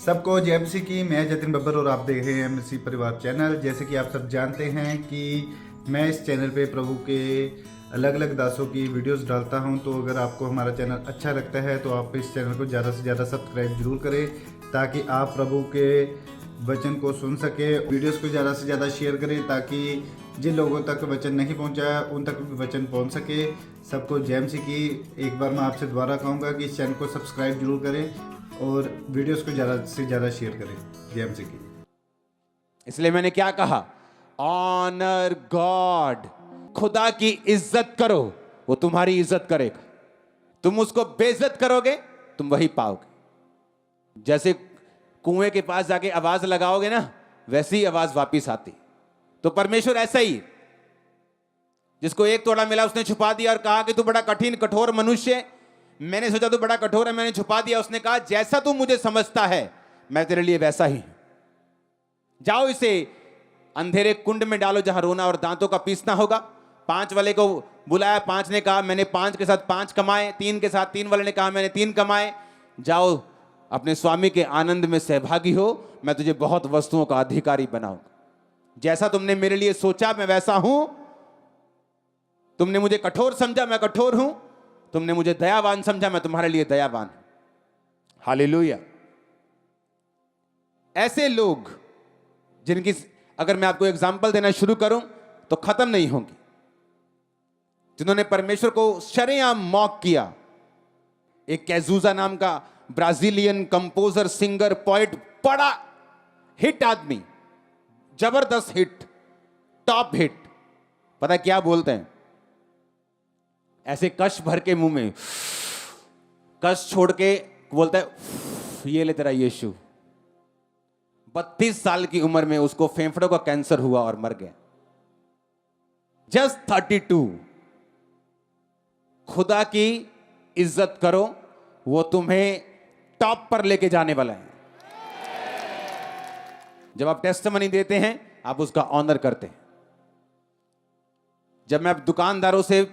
सबको जय मसीह की। मैं जतिन बब्बर और आप देख रहे हैं मसीह परिवार चैनल। जैसे कि आप सब जानते हैं कि मैं इस चैनल पे प्रभु के अलग अलग दासों की वीडियोस डालता हूं, तो अगर आपको हमारा चैनल अच्छा लगता है तो आप इस चैनल को ज़्यादा से ज़्यादा सब्सक्राइब जरूर करें, ताकि आप प्रभु के वचन को सुन सके। वीडियोस को ज़्यादा से ज़्यादा शेयर करें ताकि जिन लोगों तक वचन नहीं पहुंचा उन तक भी वचन पहुंच सके। सबको जय मसीह की। एक बार मैं आपसे दोबारा कहूँगा कि इस चैनल को सब्सक्राइब जरूर करें और वीडियोस को ज़्यादा से ज़्यादा शेयर करें। जय मसीह की। इसलिए मैंने क्या कहा, ऑनर गॉड। खुदा की इज्जत करो, वो तुम्हारी इज्जत करेगा। तुम उसको बेइज्जत करोगे, तुम वही पाओगे। जैसे कुएं के पास जाके आवाज लगाओगे ना, वैसी ही आवाज वापिस आती। तो परमेश्वर ऐसा ही, जिसको एक तोड़ा मिला उसने छुपा दिया और कहा कि तू बड़ा कठिन कठोर मनुष्य है। मैंने सोचा तू बड़ा कठोर है, मैंने छुपा दिया। उसने कहा जैसा तू मुझे समझता है मैं तेरे लिए वैसा ही हूं। जाओ इसे अंधेरे कुंड में डालो जहां रोना और दांतों का पीसना होगा। 5 वाले को बुलाया, 5 ने कहा मैंने 5 के साथ 5 कमाए। 3 के साथ 3 वाले ने कहा मैंने 3 कमाए। जाओ अपने स्वामी के आनंद में सहभागी हो, मैं तुझे बहुत वस्तुओं का अधिकारी बनाऊंगा। जैसा तुमने मेरे लिए सोचा मैं वैसा हूं। तुमने मुझे कठोर समझा, मैं कठोर हूं। तुमने मुझे दयावान समझा, मैं तुम्हारे लिए दयावान हूं। हालेलुया। ऐसे लोग जिनकी अगर मैं आपको एग्जाम्पल देना शुरू करूं तो खत्म नहीं होंगी, जिन्होंने परमेश्वर को शरेआम मॉक किया। एक कैजूजा नाम का ब्राजीलियन कंपोजर, सिंगर, पोएट, बड़ा हिट आदमी, जबरदस्त हिट, टॉप हिट। पता क्या बोलते हैं? ऐसे कश भर के मुंह में कश छोड़ के बोलता है ये ले तेरा यीशु। 32 साल की उम्र में उसको फेफड़ों का कैंसर हुआ और मर गया। जस्ट 32। खुदा की इज्जत करो, वो तुम्हें टॉप पर लेके जाने वाला है। जब आप टेस्टिमनी देते हैं आप उसका ऑनर करते हैं। जब मैं अब दुकानदारों से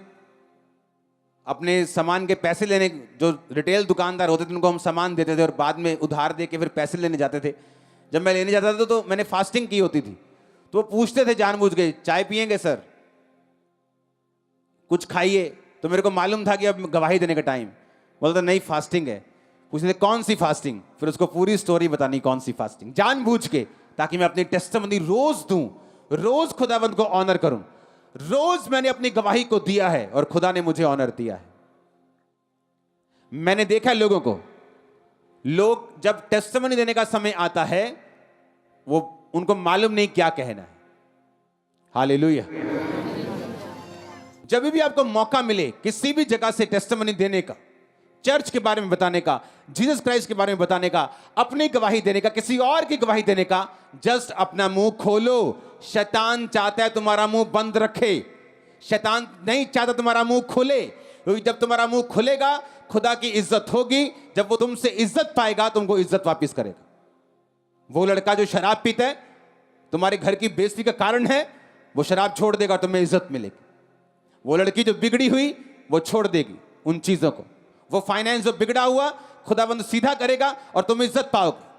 अपने सामान के पैसे लेने, जो रिटेल दुकानदार होते थे उनको हम सामान देते थे और बाद में उधार दे के फिर पैसे लेने जाते थे। जब मैं लेने जाता था तो मैंने फास्टिंग की होती थी, तो वो पूछते थे जानबूझ के, चाय पिएंगे सर, कुछ खाइए। तो मेरे को मालूम था कि अब गवाही देने का टाइम। बोलता नहीं फास्टिंग है। पूछते कौन सी फास्टिंग, फिर उसको पूरी स्टोरी बतानी कौन सी फास्टिंग, जानबूझ के, ताकि मैं अपनी टेस्टिमनी रोज दूं, रोज खुदावंद को ऑनर करूं। रोज मैंने अपनी गवाही को दिया है और खुदा ने मुझे ऑनर दिया है। मैंने देखा लोगों को, लोग जब टेस्टिमनी देने का समय आता है वो उनको मालूम नहीं क्या कहना है। हालेलुया। जब भी आपको मौका मिले किसी भी जगह से टेस्टिमनी देने का, चर्च के बारे में बताने का, जीसस क्राइस्ट के बारे में बताने का, अपनी गवाही देने का, किसी और की गवाही देने का, जस्ट अपना मुंह खोलो। शैतान चाहता है तुम्हारा मुंह बंद रखे, शैतान नहीं चाहता तुम्हारा मुंह खुले। क्योंकि जब तुम्हारा मुंह खुलेगा खुदा की इज्जत होगी। जब वो तुमसे इज्जत पाएगा तुमको इज्जत वापस करेगा। वो लड़का जो शराब पीता है, तुम्हारे घर की बेइज्जती का कारण है, वो शराब छोड़ देगा, तुम्हें इज्जत मिलेगी। वो लड़की जो बिगड़ी हुई वो छोड़ देगी उन चीजों को। वो फाइनेंस जो बिगड़ा हुआ खुदाबंद सीधा करेगा और तुम इज्जत पाओगे।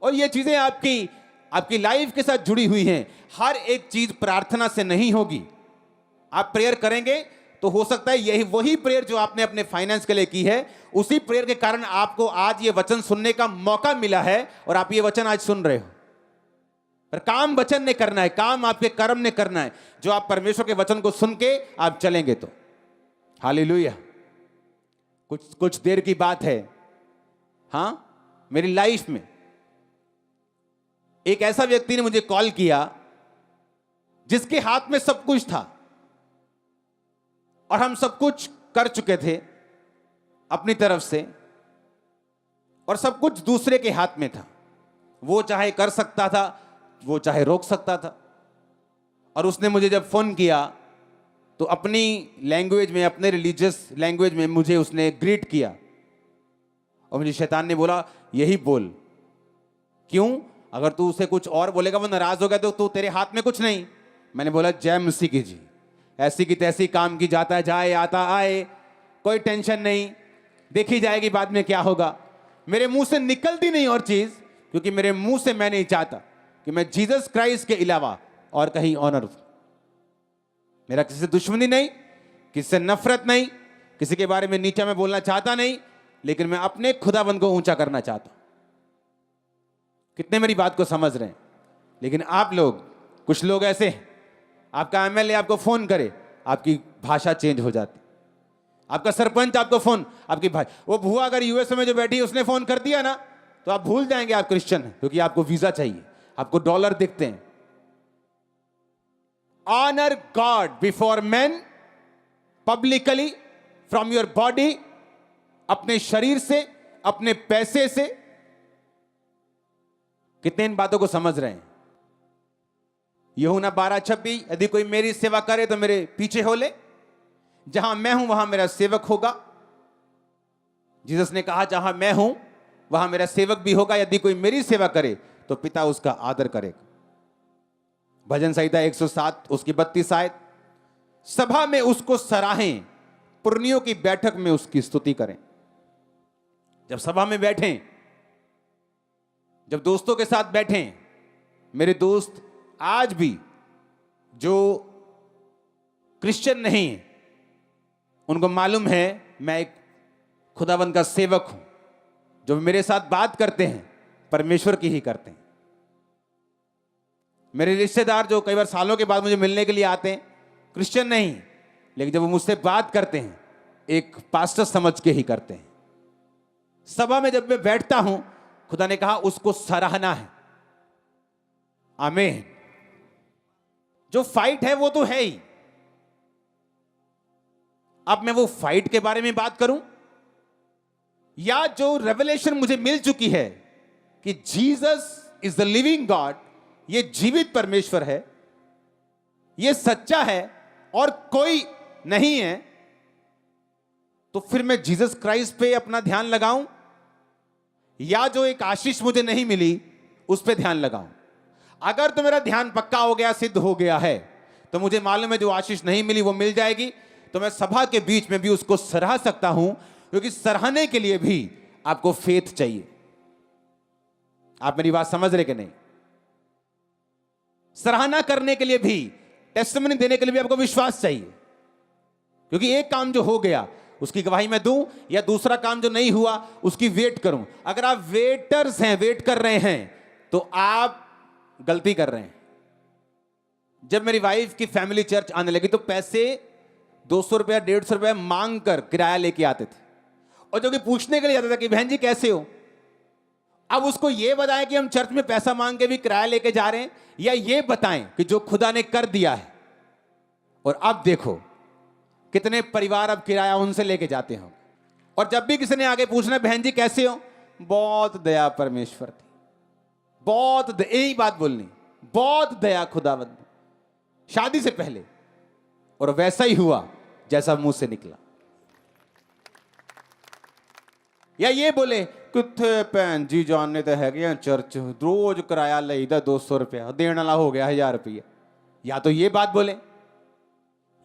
और ये चीजें आपकी लाइफ के साथ जुड़ी हुई हैं। हर एक चीज प्रार्थना से नहीं होगी। आप प्रेयर करेंगे तो हो सकता है यही वही प्रेयर जो आपने अपने फाइनेंस के लिए की है, उसी प्रेयर के कारण आपको आज ये वचन सुनने का मौका मिला है और आप ये वचन आज सुन रहे हो। पर काम वचन ने करना है, काम आपके कर्म ने करना है, जो आप परमेश्वर के वचन को सुन के आप चलेंगे तो। हालेलुया। कुछ देर की बात है, हां, मेरी लाइफ में एक ऐसा व्यक्ति ने मुझे कॉल किया जिसके हाथ में सब कुछ था और हम सब कुछ कर चुके थे अपनी तरफ से, और सब कुछ दूसरे के हाथ में था। वो चाहे कर सकता था, वो चाहे रोक सकता था। और उसने मुझे जब फोन किया तो अपनी लैंग्वेज में, अपने रिलीजियस लैंग्वेज में मुझे उसने ग्रीट किया। और मुझे शैतान ने बोला यही बोल। क्यों? अगर तू उसे कुछ और बोलेगा वो नाराज हो गया तो तू, तेरे हाथ में कुछ नहीं। मैंने बोला जय मसीह की जी। ऐसी की तैसी काम की जाता है, जाए आता आए, कोई टेंशन नहीं, देखी जाएगी बाद में क्या होगा। मेरे मुंह से निकलती नहीं और चीज, क्योंकि मेरे मुंह से मैं नहीं चाहता कि मैं जीसस क्राइस्ट के अलावा और कहीं ऑनर हूं। मेरा किसी से दुश्मनी नहीं, किसी से नफरत नहीं, किसी के बारे में नीचा मैं बोलना चाहता नहीं, लेकिन मैं अपने खुदाबंद को ऊंचा करना चाहता हूं। कितने मेरी बात को समझ रहे हैं? लेकिन आप लोग, कुछ लोग ऐसे हैं, आपका एमएलए आपको फोन करे, आपकी भाषा चेंज हो जाती। आपका सरपंच आपको फोन, आपकी भाषा, वो भुआ अगर यूएसए में जो बैठी है उसने फोन कर दिया ना, तो आप भूल जाएंगे आप क्रिश्चियन हैं, क्योंकि आपको वीजा चाहिए, आपको डॉलर दिखते हैं। Honour God before man publicly from your body, अपने शरीर से, अपने पैसे से। कितने इन बातों को समझ रहे हैं? यूहन्ना 12:26, यदि कोई मेरी सेवा करे तो मेरे पीछे हो ले, जहां मैं हूं वहां मेरा सेवक होगा। जीसस ने कहा जहां मैं हूं वहां मेरा सेवक भी होगा। यदि कोई मेरी सेवा करे तो पिता उसका आदर करेगा। भजन संहिता 107 उसकी 32 आयत। सभा में उसको सराहें, पुरनियों की बैठक में उसकी स्तुति करें। जब सभा में बैठें, जब दोस्तों के साथ बैठें, मेरे दोस्त आज भी जो क्रिश्चियन नहीं है, उनको मालूम है मैं एक खुदावंद का सेवक हूं। जो मेरे साथ बात करते हैं परमेश्वर की ही करते हैं। मेरे रिश्तेदार जो कई बार सालों के बाद मुझे मिलने के लिए आते हैं, क्रिश्चियन नहीं, लेकिन जब वो मुझसे बात करते हैं एक पास्टर समझ के ही करते हैं। सभा में जब मैं बैठता हूं, खुदा ने कहा उसको सराहना है। आमीन। जो फाइट है वो तो है ही। अब मैं वो फाइट के बारे में बात करूं, या जो रेवलेशन मुझे मिल चुकी है कि Jesus is the living God, ये जीवित परमेश्वर है, ये सच्चा है और कोई नहीं है, तो फिर मैं जीसस क्राइस्ट पे अपना ध्यान लगाऊं, या जो एक आशीष मुझे नहीं मिली उस पे ध्यान लगाऊं। अगर तो मेरा ध्यान पक्का हो गया, सिद्ध हो गया है, तो मुझे मालूम है जो आशीष नहीं मिली वो मिल जाएगी, तो मैं सभा के बीच में भी उसको सराह सकता हूं, क्योंकि सराहने के लिए भी आपको फेथ चाहिए। आप मेरी बात समझ रहे कि नहीं? सराहना करने के लिए भी, टेस्टिमनी देने के लिए भी आपको विश्वास चाहिए, क्योंकि एक काम जो हो गया उसकी गवाही मैं दूं, या दूसरा काम जो नहीं हुआ उसकी वेट करूं। अगर आप वेटर्स हैं, वेट कर रहे हैं, तो आप गलती कर रहे हैं। जब मेरी वाइफ की फैमिली चर्च आने लगी तो पैसे 200 रुपया 150 रुपया मांग कर किराया लेके आते थे, और जो कि पूछने के लिए आता था कि बहन जी कैसे हो। अब उसको ये बताएं कि हम चर्च में पैसा मांग के भी किराया लेके जा रहे हैं, या ये बताएं कि जो खुदा ने कर दिया है। और अब देखो कितने परिवार अब किराया उनसे लेके जाते हैं। और जब भी किसी ने आगे पूछना बहन जी कैसे हो, बहुत दया परमेश्वर थी, बहुत यही बात बोलनी, बहुत दया खुदावंद, शादी से पहले। और वैसा ही हुआ जैसा मुंह से निकला। या ये बोले किथे भैन जी जानने तो है चर्च रोज किराया लेदा 200 रुपया, देने वाला हो गया 1000 रुपया। या तो ये बात बोले,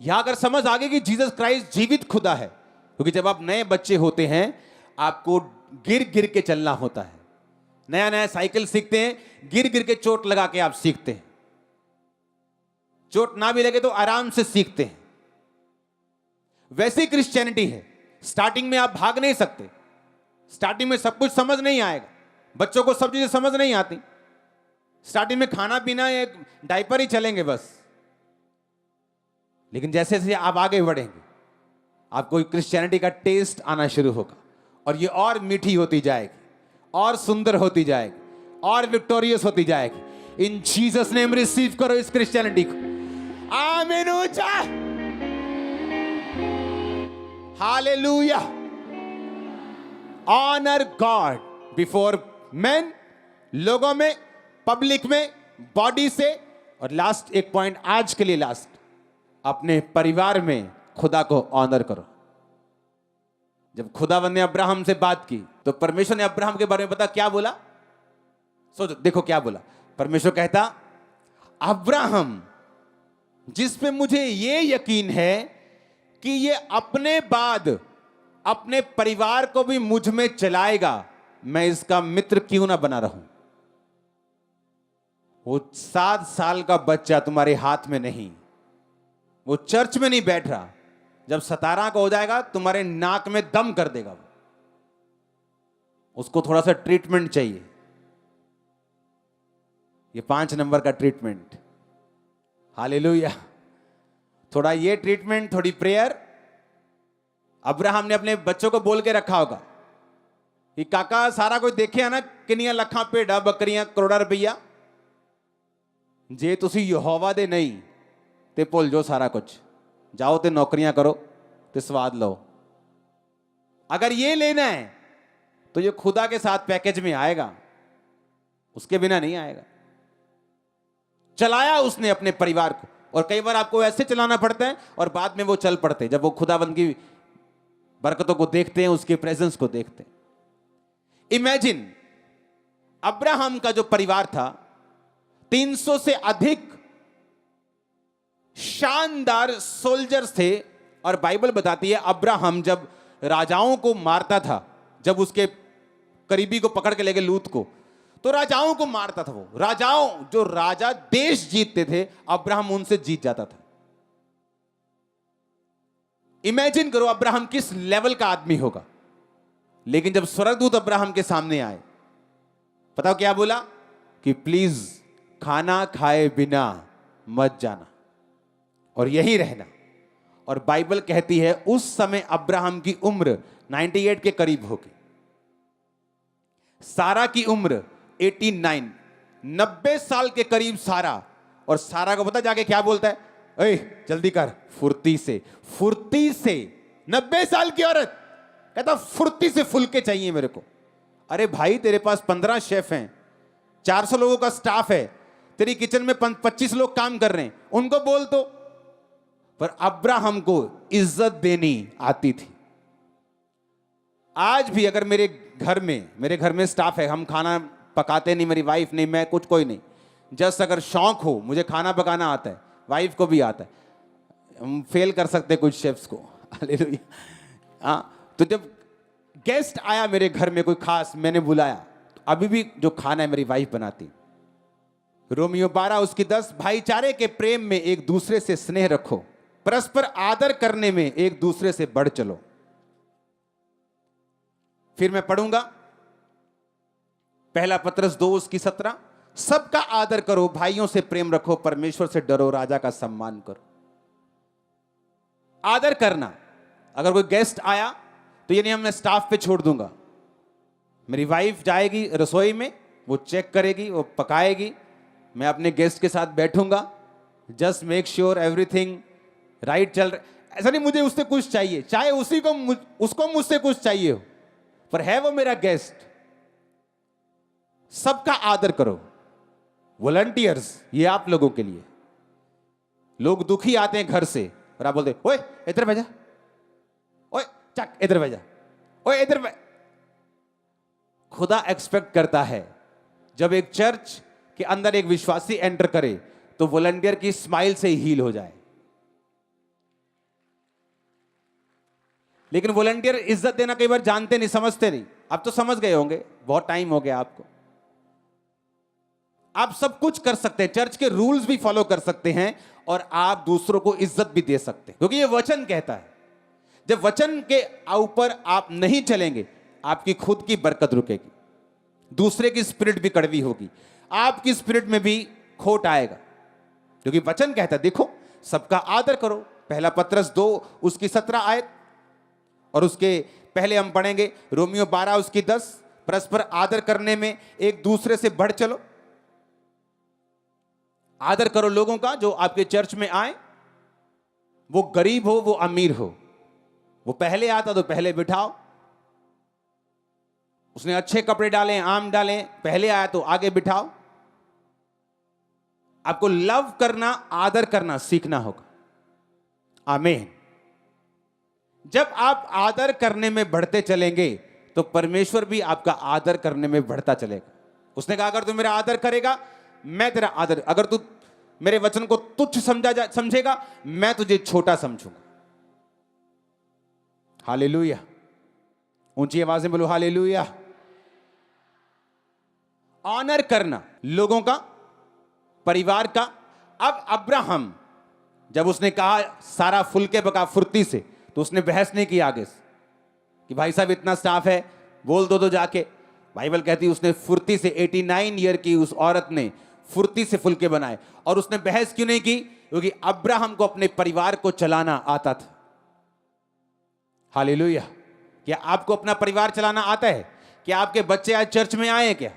या अगर समझ आ गई कि जीसस क्राइस्ट जीवित खुदा है, क्योंकि जब आप नए बच्चे होते हैं आपको गिर गिर के चलना होता है। नया नया साइकिल सीखते हैं, गिर गिर के चोट लगा के आप सीखते हैं। चोट ना भी लगे तो आराम से सीखते हैं। वैसी क्रिश्चियनिटी है। स्टार्टिंग में आप भाग नहीं सकते, स्टार्टिंग में सब कुछ समझ नहीं आएगा। बच्चों को सब चीजें समझ नहीं आती। स्टार्टिंग में खाना पीना एक डायपर ही चलेंगे बस। लेकिन जैसे जैसे आप आगे बढ़ेंगे आपको क्रिश्चियनिटी का टेस्ट आना शुरू होगा, और ये और मीठी होती जाएगी, और सुंदर होती जाएगी, और विक्टोरियस होती जाएगी। इन जीसस नेम रिसीव करो इस क्रिश्चियनिटी को। आमीन। ऊंचा hallelujah. Honour God before man, लोगों में, पब्लिक में, बॉडी से। और लास्ट एक पॉइंट आज के लिए, लास्ट, अपने परिवार में खुदा को ऑनर करो। जब खुदावंद ने अब्राहम से बात की तो परमेश्वर ने अब्राहम के बारे में पता क्या बोला? सोचो, देखो क्या बोला। परमेश्वर कहता, अब्राहम जिस पे मुझे ये यकीन है कि ये अपने बाद अपने परिवार को भी मुझ में चलाएगा, मैं इसका मित्र क्यों ना बना रहूं। वो 7 साल का बच्चा तुम्हारे हाथ में नहीं, वो चर्च में नहीं बैठ रहा, जब 17 का हो जाएगा तुम्हारे नाक में दम कर देगा वो। उसको थोड़ा सा ट्रीटमेंट चाहिए, ये 5 नंबर का ट्रीटमेंट। हालेलुया। थोड़ा ये ट्रीटमेंट, थोड़ी प्रेयर। अब्राहम ने अपने बच्चों को बोल के रखा होगा कि काका सारा कोई देखे ना किनिया लखा भेड़ा बकरियां करोड़ा रुपया, जे तुसी यहोवा दे नहीं ते भुल जाओ सारा कुछ, जाओ ते नौकरियां करो ते स्वाद लो। अगर ये लेना है तो ये खुदा के साथ पैकेज में आएगा, उसके बिना नहीं आएगा। चलाया उसने अपने परिवार को, और कई बार आपको ऐसे चलाना पड़ता है और बाद में वो चल पड़ते हैं जब वो खुदाबंद की बरकतों को देखते हैं, उसके प्रेजेंस को देखते हैं। इमेजिन अब्राहम का जो परिवार था 300 से अधिक शानदार सोल्जर्स थे, और बाइबल बताती है अब्राहम जब राजाओं को मारता था, जब उसके करीबी को पकड़ के ले गए लूत को, तो राजाओं को मारता था। वो राजाओं, जो राजा देश जीतते थे, अब्राहम उनसे जीत जाता था। इमेजिन करो अब्राहम किस लेवल का आदमी होगा। लेकिन जब स्वर्गदूत अब्राहम के सामने आए, पता क्या बोला कि प्लीज खाना खाए बिना मत जाना और यही रहना। और बाइबल कहती है उस समय अब्राहम की उम्र 98 के करीब होगी, सारा की उम्र 89, 90 साल के करीब सारा। और सारा को पता जाके क्या बोलता है, ए जल्दी कर, फुर्ती से, फुर्ती से। 90 साल की औरत कहता फुर्ती से फुलके चाहिए मेरे को। अरे भाई तेरे पास 15 शेफ हैं, 400 लोगों का स्टाफ है, तेरी किचन में 25 लोग काम कर रहे हैं, उनको बोल दो। पर अब्राहम को इज्जत देनी आती थी। आज भी अगर मेरे घर में स्टाफ है, हम खाना पकाते नहीं, मेरी वाइफ नहीं, मैं कुछ कोई नहीं, जस्ट अगर शौक हो, मुझे खाना पकाना आता है, वाइफ को भी आता है, हम फेल कर सकते कुछ शेफ्स को। हालेलुया। हाँ, तो जब गेस्ट आया मेरे घर में कोई खास, मैंने बुलाया, तो अभी भी जो खाना है मेरी वाइफ बनाती। रोमियो 12 उसकी 10, भाईचारे के प्रेम में एक दूसरे से स्नेह रखो, परस्पर आदर करने में एक दूसरे से बढ़ चलो। फिर मैं पढ़ूंगा पहला पत्रस 2 उसकी 17, सबका आदर करो, भाइयों से प्रेम रखो, परमेश्वर से डरो, राजा का सम्मान करो। आदर करना। अगर कोई गेस्ट आया तो ये नहीं मैं स्टाफ पे छोड़ दूंगा, मेरी वाइफ जाएगी रसोई में, वो चेक करेगी, वो पकाएगी, मैं अपने गेस्ट के साथ बैठूंगा, just make sure everything right चल रहा। ऐसा नहीं मुझे उससे कुछ चाहिए, चाहे उसको मुझसे कुछ चाहिए हो, पर है वो मेरा गेस्ट। सबका आदर करो। वॉलंटियर्स, ये आप लोगों के लिए। लोग दुखी आते हैं घर से और आप बोलते ओए इधर भेजा, ओए चक इधर भेजा, ओए इधर। खुदा एक्सपेक्ट करता है जब एक चर्च के अंदर एक विश्वासी एंटर करे तो वॉलंटियर की स्माइल से ही हील हो जाए। लेकिन वॉलंटियर इज्जत देना कई बार जानते नहीं, समझते नहीं। अब तो समझ गए होंगे, बहुत टाइम हो गया आपको। आप सब कुछ कर सकते हैं, चर्च के रूल्स भी फॉलो कर सकते हैं, और आप दूसरों को इज्जत भी दे सकते हैं, क्योंकि ये वचन कहता है। जब वचन के ऊपर आप नहीं चलेंगे, आपकी खुद की बरकत रुकेगी, दूसरे की स्पिरिट भी कड़वी होगी, आपकी स्पिरिट में भी खोट आएगा। क्योंकि वचन कहता है, देखो सबका आदर करो, पहला पत्रस 2 उसकी 17 आयत, और उसके पहले हम पढ़ेंगे रोमियो 12 उसकी 10, परस्पर आदर करने में एक दूसरे से बढ़ चलो। आदर करो लोगों का जो आपके चर्च में आए, वो गरीब हो वो अमीर हो, वो पहले आता तो पहले बिठाओ, उसने अच्छे कपड़े डाले आम डाले, पहले आया तो आगे बिठाओ। आपको लव करना, आदर करना सीखना होगा। आमीन। जब आप आदर करने में बढ़ते चलेंगे तो परमेश्वर भी आपका आदर करने में बढ़ता चलेगा। उसने कहा अगर तू मेरा आदर करेगा मैं तेरा आदर, अगर तू मेरे वचन को तुच्छ समझेगा मैं तुझे छोटा समझूंगा। हालेलुया। ऊंची आवाज में बोलो हालेलुया। ऑनर करना लोगों का, परिवार का। अब अब्राहम जब उसने कहा सारा फुल के बका फुर्ती से, तो उसने बहस नहीं की आगे से कि भाई साहब इतना स्टाफ है, बोल दो तो जाके। बाइबल कहती है उसने फुर्ती से, 89 ईयर की उस औरत ने फुर्ती से फुलके बनाए। और उसने बहस क्यों नहीं की? क्योंकि अब्राहम को अपने परिवार को चलाना आता था। हालेलुया। क्या आपको अपना परिवार चलाना आता है? क्या आपके बच्चे आज चर्च में आए क्या?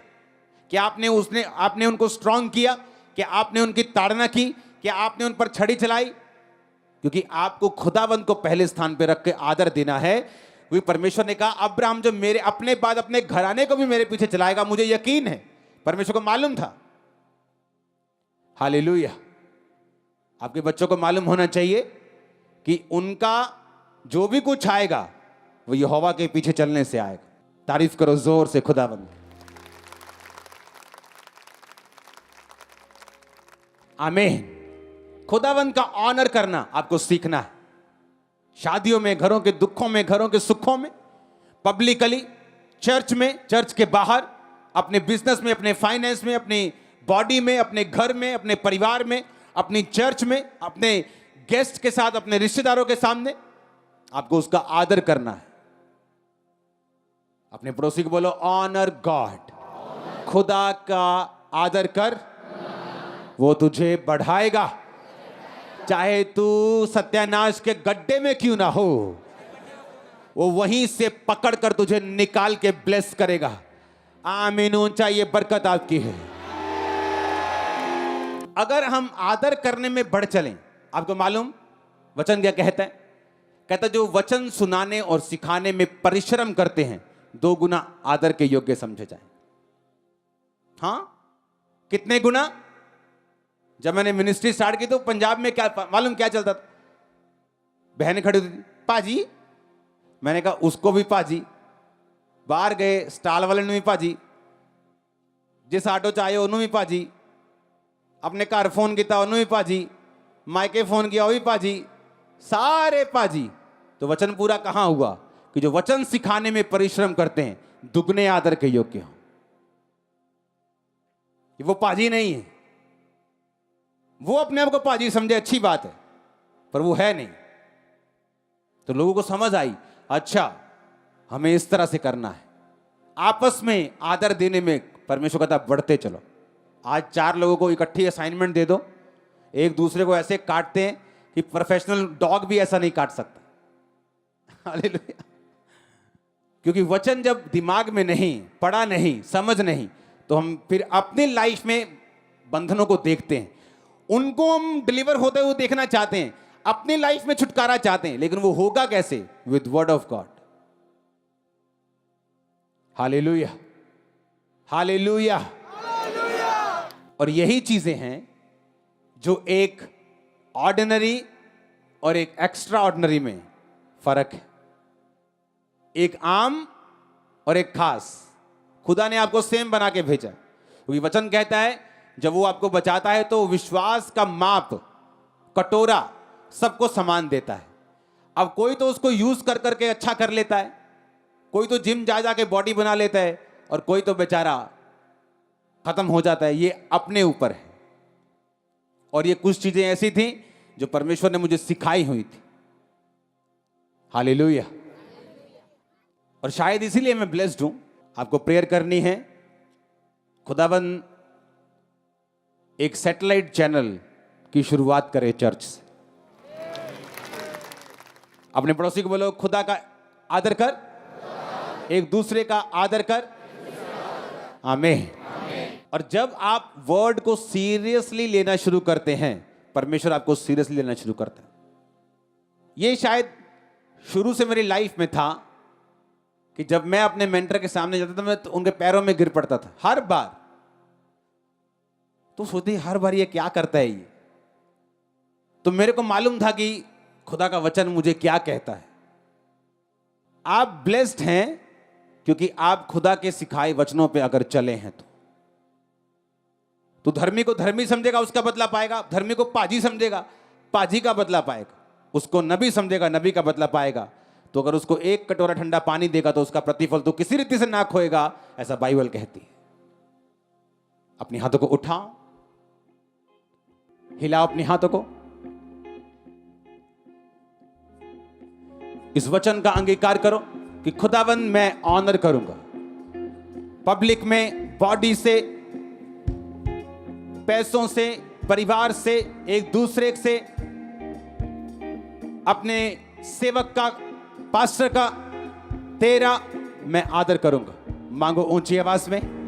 क्या आपने उनको स्ट्रांग किया? क्या आपने उनकी ताड़ना की? क्या आपने उन पर छड़ी चलाई? क्योंकि आपको खुदावंद को पहले स्थान पर रख के आदर देना है। वही परमेश्वर ने कहा अब्राहम जो मेरे अपने बाद अपने घराने को भी मेरे पीछे चलाएगा, मुझे यकीन है। परमेश्वर को मालूम था। हालेलुया। आपके बच्चों को मालूम होना चाहिए कि उनका जो भी कुछ आएगा वो यहोवा के पीछे चलने से आएगा। तारीफ करो जोर से खुदावंद। आमीन। खुदावंद का ऑनर करना आपको सीखना है। शादियों में, घरों के दुखों में, घरों के सुखों में, पब्लिकली, चर्च में, चर्च के बाहर, अपने बिजनेस में, अपने फाइनेंस में, अपनी बॉडी में, अपने घर में, अपने परिवार में, अपनी चर्च में, अपने गेस्ट के साथ, अपने रिश्तेदारों के सामने आपको उसका आदर करना है। अपने पड़ोसी को बोलो ऑनर गॉड। खुदा का आदर कर, वो तुझे बढ़ाएगा। चाहे तू सत्यानाश के गड्ढे में क्यों ना हो, वो वहीं से पकड़कर तुझे निकाल के ब्लेस करेगा। आमीन। ऊंचा ये बरकत आपकी है। अगर हम आदर करने में बढ़ चलें, आपको मालूम वचन क्या कहता है? कहता जो वचन सुनाने और सिखाने में परिश्रम करते हैं 2 गुना आदर के योग्य समझे जाए। हां, कितने गुना? जब मैंने मिनिस्ट्री स्टार्ट की तो पंजाब में क्या मालूम क्या चलता था? बहनें खड़ी होती थी, पाजी। मैंने कहा उसको भी पाजी। बाहर गए स्टाल वाले ने भी पाजी, जिस आटो चाहे उन्होंने भी पाजी, अपने घर फोन किया उन्होंने भी पाजी, मायके फोन किया वो भी पाजी, सारे पाजी। तो वचन पूरा कहां हुआ कि जो वचन सिखाने में परिश्रम करते हैं दुगने आदर के योग्य हो। वो पाजी नहीं है। वो अपने आप को पाजी समझे, अच्छी बात है, पर वो है नहीं। तो लोगों को समझ आई, अच्छा हमें इस तरह से करना है। आपस में आदर देने में परमेश्वर कहता बढ़ते चलो। आज 4 लोगों को इकट्ठी असाइनमेंट दे दो, एक दूसरे को ऐसे काटते हैं कि प्रोफेशनल डॉग भी ऐसा नहीं काट सकता। हालेलुया। क्योंकि वचन जब दिमाग में नहीं, पढ़ा नहीं, समझ नहीं, तो हम फिर अपनी लाइफ में बंधनों को देखते हैं। उनको हम डिलीवर होते हुए देखना चाहते हैं, अपनी लाइफ में छुटकारा चाहते हैं, लेकिन वो होगा कैसे? With word of God. Hallelujah, hallelujah. और यही चीजें हैं जो एक ऑर्डिनरी और एक एक्स्ट्रा ऑर्डिनरी में फर्क है। एक आम और एक खास। खुदा ने आपको सेम बना के भेजा, क्योंकि वचन कहता है जब वो आपको बचाता है तो विश्वास का माप, कटोरा सबको समान देता है। अब कोई तो उसको यूज कर करके अच्छा कर लेता है, कोई तो जिम जा जाके बॉडी बना लेता है, और कोई तो बेचारा खत्म हो जाता है। ये अपने ऊपर है। और ये कुछ चीजें ऐसी थी जो परमेश्वर ने मुझे सिखाई हुई थी। हालेलुया। और शायद इसीलिए मैं ब्लेस्ड हूं। आपको प्रेयर करनी है, खुदाबंद एक सैटेलाइट चैनल की शुरुआत करे चर्च से। अपने पड़ोसी को बोलो खुदा का आदर कर, एक दूसरे का आदर कर। आमीन। और जब आप वर्ड को सीरियसली लेना शुरू करते हैं, परमेश्वर आपको सीरियसली लेना शुरू करता है। ये शायद शुरू से मेरी लाइफ में था कि जब मैं अपने मेंटर के सामने जाता था, मैं तो उनके पैरों में गिर पड़ता था हर बार। तो सोचती हर बार ये क्या करता है ये। तो मेरे को मालूम था कि खुदा का वचन मुझे क्या कहता है। आप ब्लेस्ड हैं क्योंकि आप खुदा के सिखाए वचनों पे अगर चले हैं तो धर्मी को धर्मी समझेगा, उसका बदला पाएगा। धर्मी को पाजी समझेगा, पाजी का बदला पाएगा। उसको नबी समझेगा, नबी का बदला पाएगा। तो अगर उसको 1 कटोरा ठंडा पानी देगा तो उसका प्रतिफल तो किसी रीति से ना खोएगा, ऐसा बाइबल कहती है। अपने हाथों को उठाओ, हिलाओ अपने हाथों को। इस वचन का अंगीकार करो कि खुदावंद मैं ऑनर करूंगा, पब्लिक में, बॉडी से, पैसों से, परिवार से, एक दूसरे से, अपने सेवक का, पास्टर का, तेरा मैं आदर करूंगा। मांगो ऊंची आवाज में।